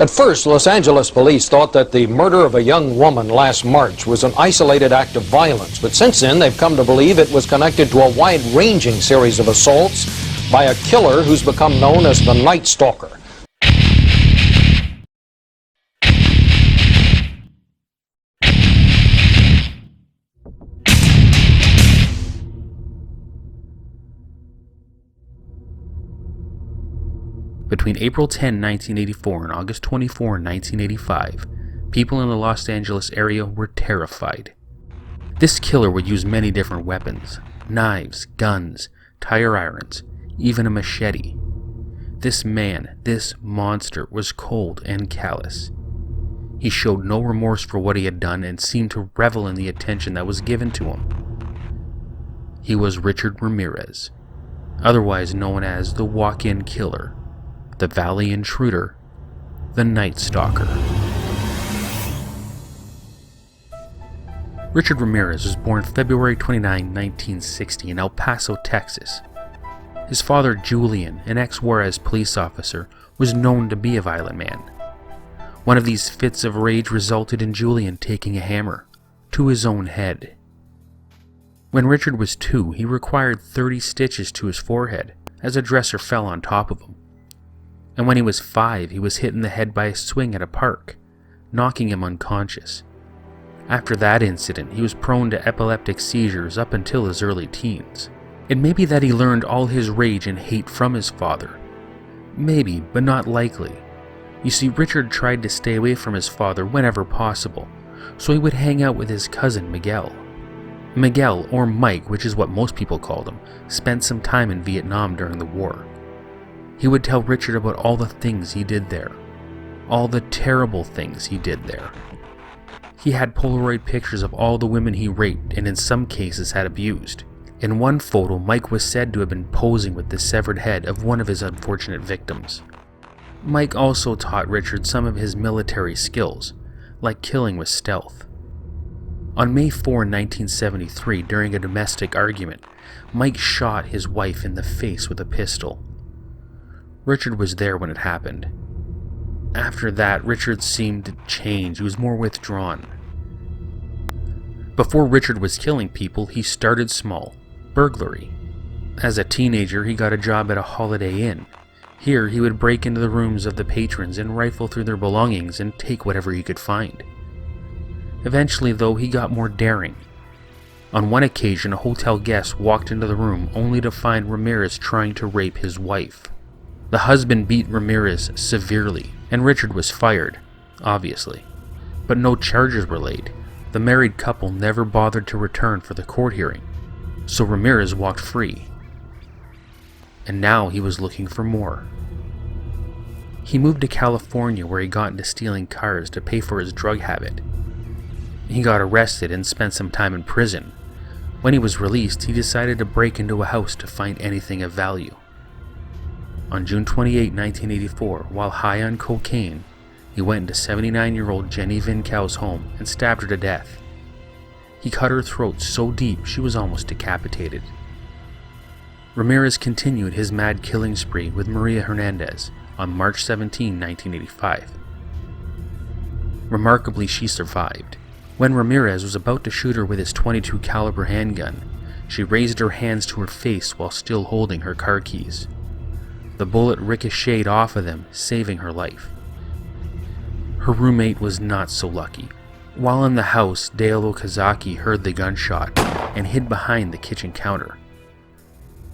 At first, Los Angeles police thought that the murder of a young woman last March was an isolated act of violence, but since then they've come to believe it was connected to a wide-ranging series of assaults by a killer who's become known as the Night Stalker. Between April 10, 1984 and August 24, 1985, people in the Los Angeles area were terrified. This killer would use many different weapons: knives, guns, tire irons, even a machete. This man, this monster, was cold and callous. He showed no remorse for what he had done and seemed to revel in the attention that was given to him. He was Richard Ramirez, otherwise known as the Walk-In Killer, the Valley Intruder, the Night Stalker. Richard Ramirez was born February 29, 1960 in El Paso, Texas. His father, Julian, an ex-Juarez police officer, was known to be a violent man. One of these fits of rage resulted in Julian taking a hammer to his own head. When Richard was 2, he required 30 stitches to his forehead as a dresser fell on top of him. And when he was 5, he was hit in the head by a swing at a park, knocking him unconscious. After that incident, he was prone to epileptic seizures up until his early teens. It may be that he learned all his rage and hate from his father. Maybe, but not likely. You see, Richard tried to stay away from his father whenever possible, so he would hang out with his cousin Miguel. Miguel, or Mike, which is what most people called him, spent some time in Vietnam during the war. He would tell Richard about all the things he did there, all the terrible things he did there. He had Polaroid pictures of all the women he raped and in some cases had abused. In one photo, Mike was said to have been posing with the severed head of one of his unfortunate victims. Mike also taught Richard some of his military skills, like killing with stealth. On May 4, 1973, during a domestic argument, Mike shot his wife in the face with a pistol. Richard was there when it happened. After that, Richard seemed to change. He was more withdrawn. Before Richard was killing people, he started small: burglary. As a teenager, he got a job at a Holiday Inn. Here, he would break into the rooms of the patrons and rifle through their belongings and take whatever he could find. Eventually, though, he got more daring. On one occasion, a hotel guest walked into the room only to find Ramirez trying to rape his wife. The husband beat Ramirez severely, and Richard was fired, obviously. But no charges were laid. The married couple never bothered to return for the court hearing, so Ramirez walked free. And now he was looking for more. He moved to California, where he got into stealing cars to pay for his drug habit. He got arrested and spent some time in prison. When he was released, he decided to break into a house to find anything of value. On June 28, 1984, while high on cocaine, he went into 79-year-old Jenny Vincow's home and stabbed her to death. He cut her throat so deep she was almost decapitated. Ramirez continued his mad killing spree with Maria Hernandez on March 17, 1985. Remarkably, she survived. When Ramirez was about to shoot her with his .22 caliber handgun, she raised her hands to her face while still holding her car keys. The bullet ricocheted off of them, saving her life. Her roommate was not so lucky. While in the house, Dale Okazaki heard the gunshot and hid behind the kitchen counter.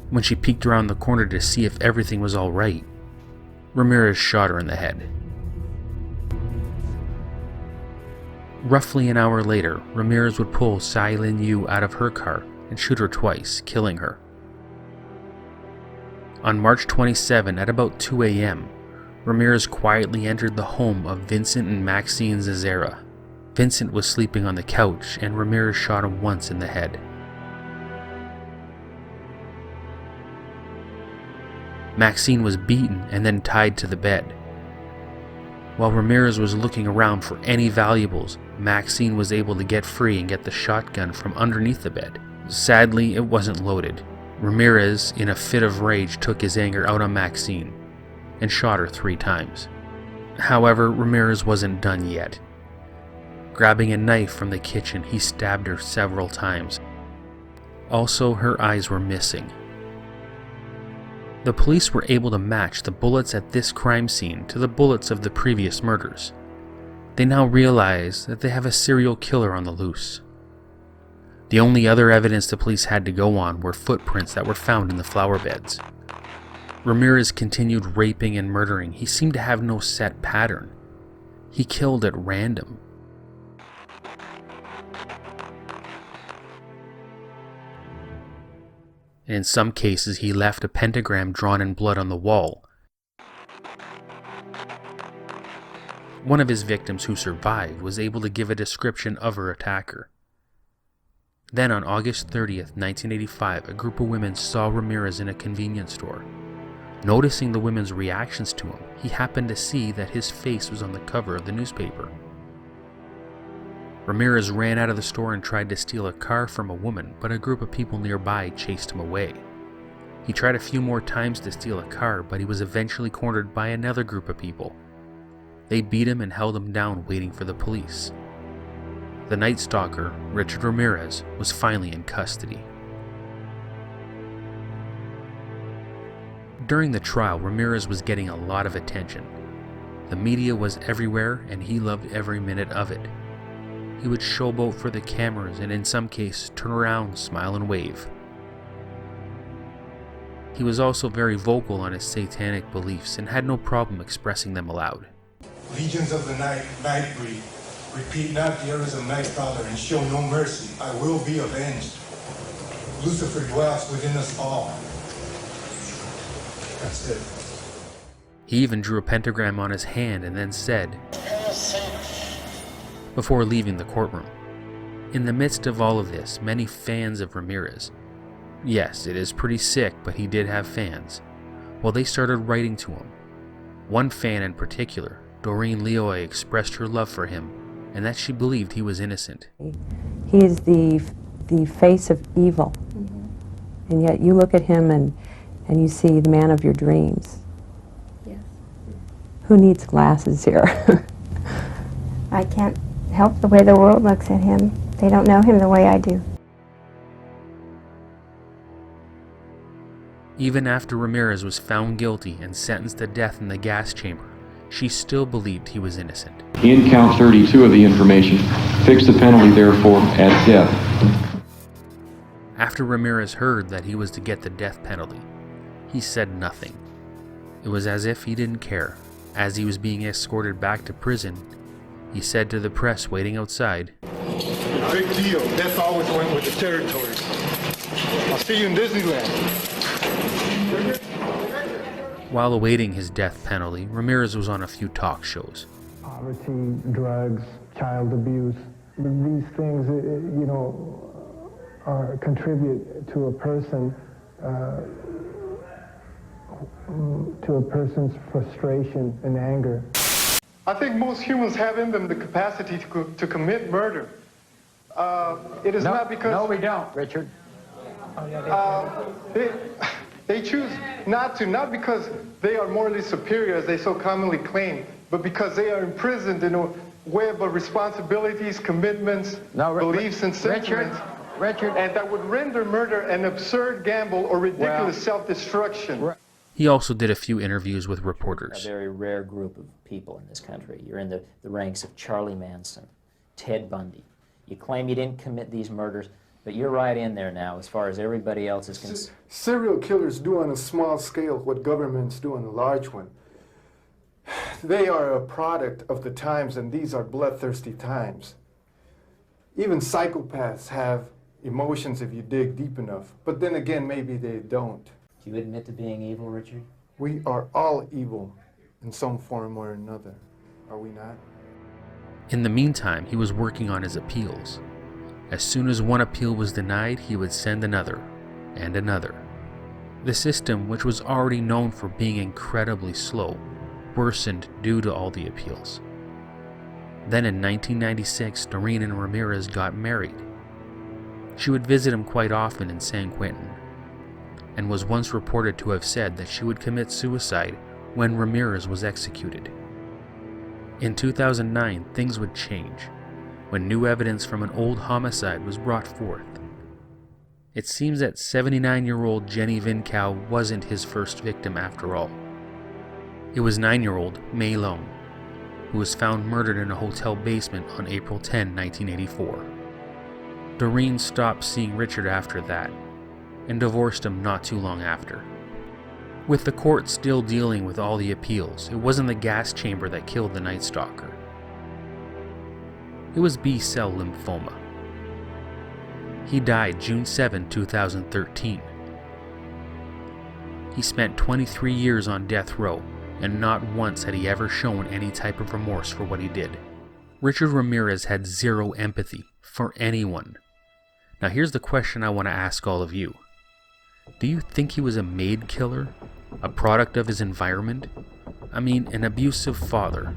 When she peeked around the corner to see if everything was all right, Ramirez shot her in the head. Roughly an hour later, Ramirez would pull Tsai Lin Yu out of her car and shoot her twice, killing her. On March 27 at about 2 a.m., Ramirez quietly entered the home of Vincent and Maxine Zazera. Vincent was sleeping on the couch and Ramirez shot him once in the head. Maxine was beaten and then tied to the bed. While Ramirez was looking around for any valuables, Maxine was able to get free and get the shotgun from underneath the bed. Sadly, it wasn't loaded. Ramirez, in a fit of rage, took his anger out on Maxine and shot her 3 times. However, Ramirez wasn't done yet. Grabbing a knife from the kitchen, he stabbed her several times. Also, her eyes were missing. The police were able to match the bullets at this crime scene to the bullets of the previous murders. They now realize that they have a serial killer on the loose. The only other evidence the police had to go on were footprints that were found in the flower beds. Ramirez continued raping and murdering. He seemed to have no set pattern. He killed at random. In some cases, he left a pentagram drawn in blood on the wall. One of his victims who survived was able to give a description of her attacker. Then on August 30th, 1985, a group of women saw Ramirez in a convenience store. Noticing the women's reactions to him, he happened to see that his face was on the cover of the newspaper. Ramirez ran out of the store and tried to steal a car from a woman, but a group of people nearby chased him away. He tried a few more times to steal a car, but he was eventually cornered by another group of people. They beat him and held him down, waiting for the police. The Night Stalker, Richard Ramirez, was finally in custody. During the trial, Ramirez was getting a lot of attention. The media was everywhere, and he loved every minute of it. He would showboat for the cameras and in some cases turn around, smile and wave. He was also very vocal on his satanic beliefs and had no problem expressing them aloud. Legions of the night breed. Repeat not the errors of Night Stalker and show no mercy. I will be avenged. Lucifer dwells within us all. That's it. He even drew a pentagram on his hand and then said, before leaving the courtroom. In the midst of all of this, many fans of Ramirez, yes, it is pretty sick, but he did have fans, well, they started writing to him. One fan in particular, Doreen Leoy, expressed her love for him and that she believed he was innocent. He is the face of evil, and yet you look at him and you see the man of your dreams. Yes. Who needs glasses here? I can't help the way the world looks at him. They don't know him the way I do. Even after Ramirez was found guilty and sentenced to death in the gas chamber, she still believed he was innocent. In count 32 of the information, fix the penalty therefore at death. After Ramirez heard that he was to get the death penalty, he said nothing. It was as if he didn't care. As he was being escorted back to prison, he said to the press waiting outside, Big deal. Death always went with the territories. I'll see you in Disneyland. While awaiting his death penalty, Ramirez was on a few talk shows. Poverty, drugs, child abuse, these things, contribute to a person, to a person's frustration and anger. I think most humans have in them the capacity to commit murder. It is not because... No, we don't, Richard. They choose not to, not because they are morally superior, as they so commonly claim, but because they are imprisoned in a web of responsibilities, commitments, beliefs, and sentiments. Richard. And that would render murder an absurd gamble or ridiculous self-destruction. He also did a few interviews with reporters. A very rare group of people in this country. You're in the ranks of Charlie Manson, Ted Bundy. You claim you didn't commit these murders, but you're right in there now as far as everybody else is concerned. Serial killers do on a small scale what governments do on a large one. They are a product of the times, and these are bloodthirsty times. Even psychopaths have emotions if you dig deep enough, but then again, maybe they don't. Do you admit to being evil, Richard? We are all evil in some form or another, are we not? In the meantime, he was working on his appeals. As soon as one appeal was denied, he would send another, and another. The system, which was already known for being incredibly slow, worsened due to all the appeals. Then in 1996, Doreen and Ramirez got married. She would visit him quite often in San Quentin, and was once reported to have said that she would commit suicide when Ramirez was executed. In 2009, things would change when new evidence from an old homicide was brought forth. It seems that 79-year-old Jenny Vincow wasn't his first victim after all. It was 9-year-old May Long, who was found murdered in a hotel basement on April 10, 1984. Doreen stopped seeing Richard after that, and divorced him not too long after. With the court still dealing with all the appeals, it wasn't the gas chamber that killed the Night Stalker. It was B-cell lymphoma. He died June 7, 2013. He spent 23 years on death row, and not once had he ever shown any type of remorse for what he did. Richard Ramirez had zero empathy for anyone. Now here's the question I want to ask all of you. Do you think he was a made killer? A product of his environment? I mean, an abusive father,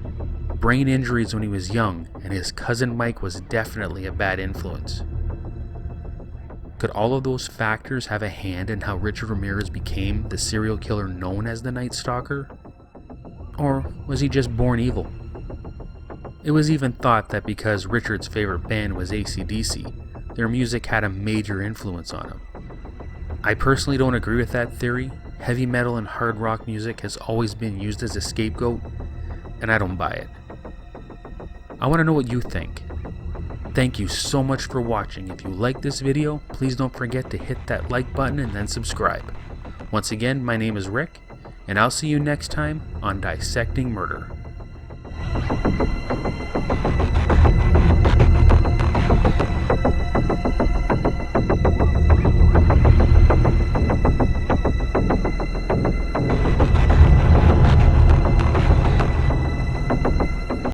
brain injuries when he was young, and his cousin Mike was definitely a bad influence. Could all of those factors have a hand in how Richard Ramirez became the serial killer known as the Night Stalker? Or was he just born evil? It was even thought that because Richard's favorite band was AC/DC, their music had a major influence on him. I personally don't agree with that theory. Heavy metal and hard rock music has always been used as a scapegoat, and I don't buy it. I want to know what you think. Thank you so much for watching. If you like this video, please don't forget to hit that like button and then subscribe. Once again, my name is Rick, and I'll see you next time on Dissecting Murder.